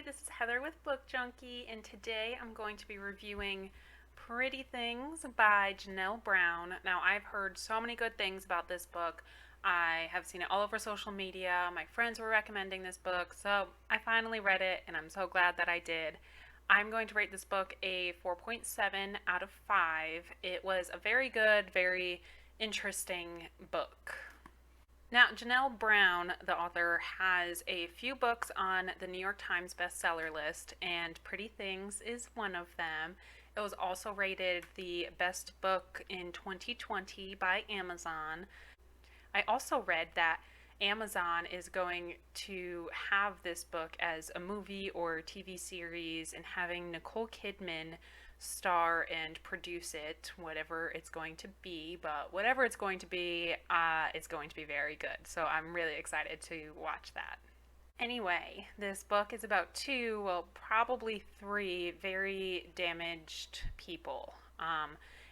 this is Heather with Book Junkie, and today I'm going to be reviewing Pretty Things by Janelle Brown. Now, I've heard so many good things about this book. I have seen it all over social media. My friends were recommending this book, so I finally read it, and I'm so glad that I did. I'm going to rate this book a 4.7 out of 5. It was a very good, very interesting book. Now, Janelle Brown, the author, has a few books on the New York Times bestseller list, and Pretty Things is one of them. It was also rated the best book in 2020 by Amazon. I also read that Amazon is going to have this book as a movie or TV series and having Nicole Kidman star and produce it, whatever it's going to be. But whatever it's going to be, it's going to be very good. So I'm really excited to watch that. Anyway, this book is about two, well, probably three very damaged people.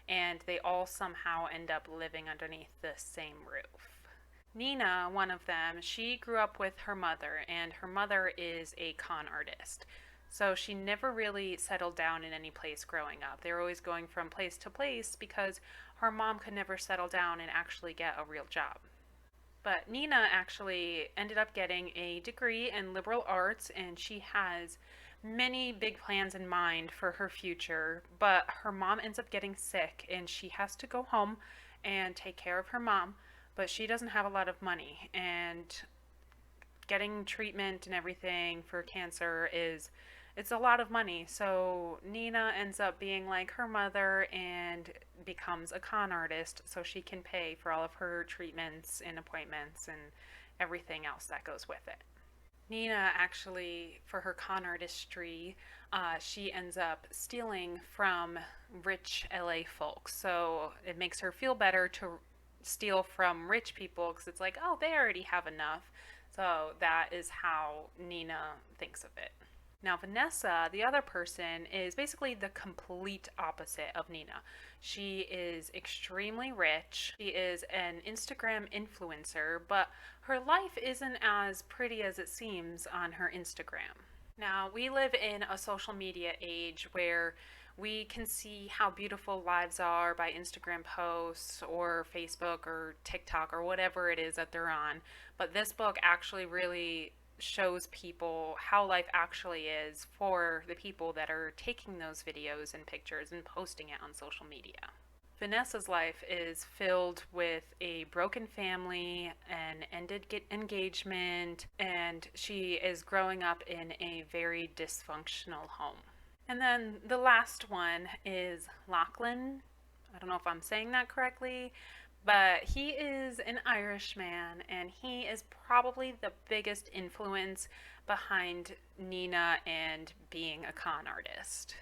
And they all somehow end up living underneath the same roof. Nina, one of them, she grew up with her mother, and her mother is a con artist. So she never really settled down in any place growing up. They were always going from place to place because her mom could never settle down and actually get a real job. But Nina actually ended up getting a degree in liberal arts, and she has many big plans in mind for her future. But her mom ends up getting sick, and she has to go home and take care of her mom. But she doesn't have a lot of money, and getting treatment and everything for cancer it's a lot of money. So Nina ends up being like her mother and becomes a con artist so she can pay for all of her treatments and appointments and everything else that goes with it. Nina actually, for her con artistry, she ends up stealing from rich LA folks. So it makes her feel better to steal from rich people because it's like, oh, they already have enough. So that is how Nina thinks of it. Now, Vanessa, the other person, is basically the complete opposite of Nina. She is extremely rich. She is an Instagram influencer, but her life isn't as pretty as it seems on her Instagram. Now, we live in a social media age where we can see how beautiful lives are by Instagram posts or Facebook or TikTok or whatever it is that they're on. But this book actually really shows people how life actually is for the people that are taking those videos and pictures and posting it on social media. Vanessa's life is filled with a broken family, an ended engagement, and she is growing up in a very dysfunctional home. And then the last one is Lachlan. I don't know if I'm saying that correctly, but he is an Irishman, and he is probably the biggest influence behind Nina and being a con artist.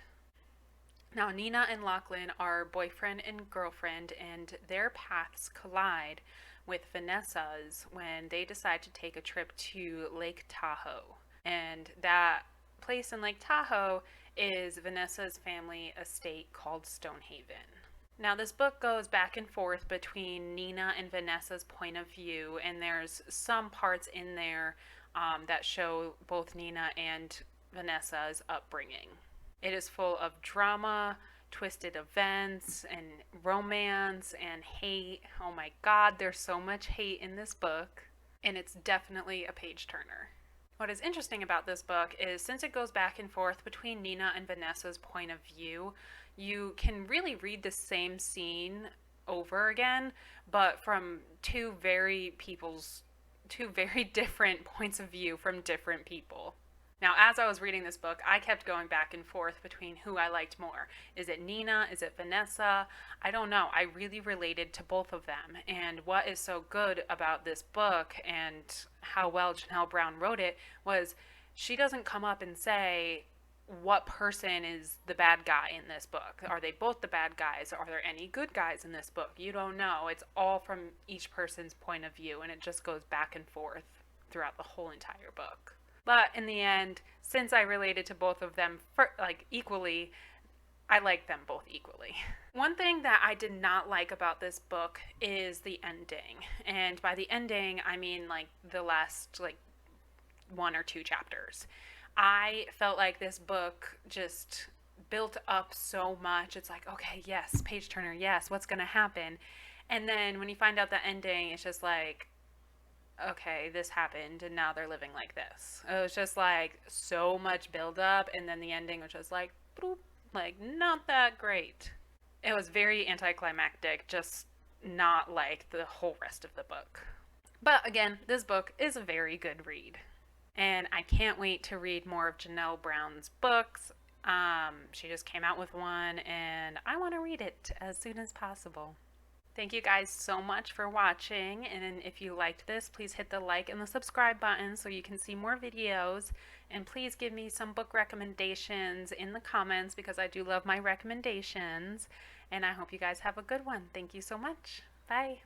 Now, Nina and Lachlan are boyfriend and girlfriend, and their paths collide with Vanessa's when they decide to take a trip to Lake Tahoe. And that place in Lake Tahoe is Vanessa's family estate called Stonehaven. Now, this book goes back and forth between Nina and Vanessa's point of view, and there's some parts in there that show both Nina and Vanessa's upbringing. It is full of drama, twisted events, and romance and hate. Oh my God, there's so much hate in this book, and it's definitely a page turner. What is interesting about this book is since it goes back and forth between Nina and Vanessa's point of view, you can really read the same scene over again, but from two very different points of view from different people. Now, as I was reading this book, I kept going back and forth between who I liked more. Is it Nina? Is it Vanessa? I don't know. I really related to both of them. And what is so good about this book and how well Janelle Brown wrote it was she doesn't come up and say what person is the bad guy in this book. Are they both the bad guys? Are there any good guys in this book? You don't know. It's all from each person's point of view, and it just goes back and forth throughout the whole entire book. But in the end, since I related to both of them equally, I like them both equally. One thing that I did not like about this book is the ending. And by the ending, I mean like the last one or two chapters. I felt like this book just built up so much. It's like, okay, yes, page turner, yes, what's going to happen? And then when you find out the ending, it's just like, okay, this happened and now they're living like this. It was just like so much build up, and then the ending was just like, bloop, like not that great. It was very anticlimactic, just not like the whole rest of the book. But again, this book is a very good read. And I can't wait to read more of Janelle Brown's books. She just came out with one, and I want to read it as soon as possible. Thank you guys so much for watching, and if you liked this, please hit the like and the subscribe button so you can see more videos, and please give me some book recommendations in the comments because I do love my recommendations, and I hope you guys have a good one. Thank you so much. Bye.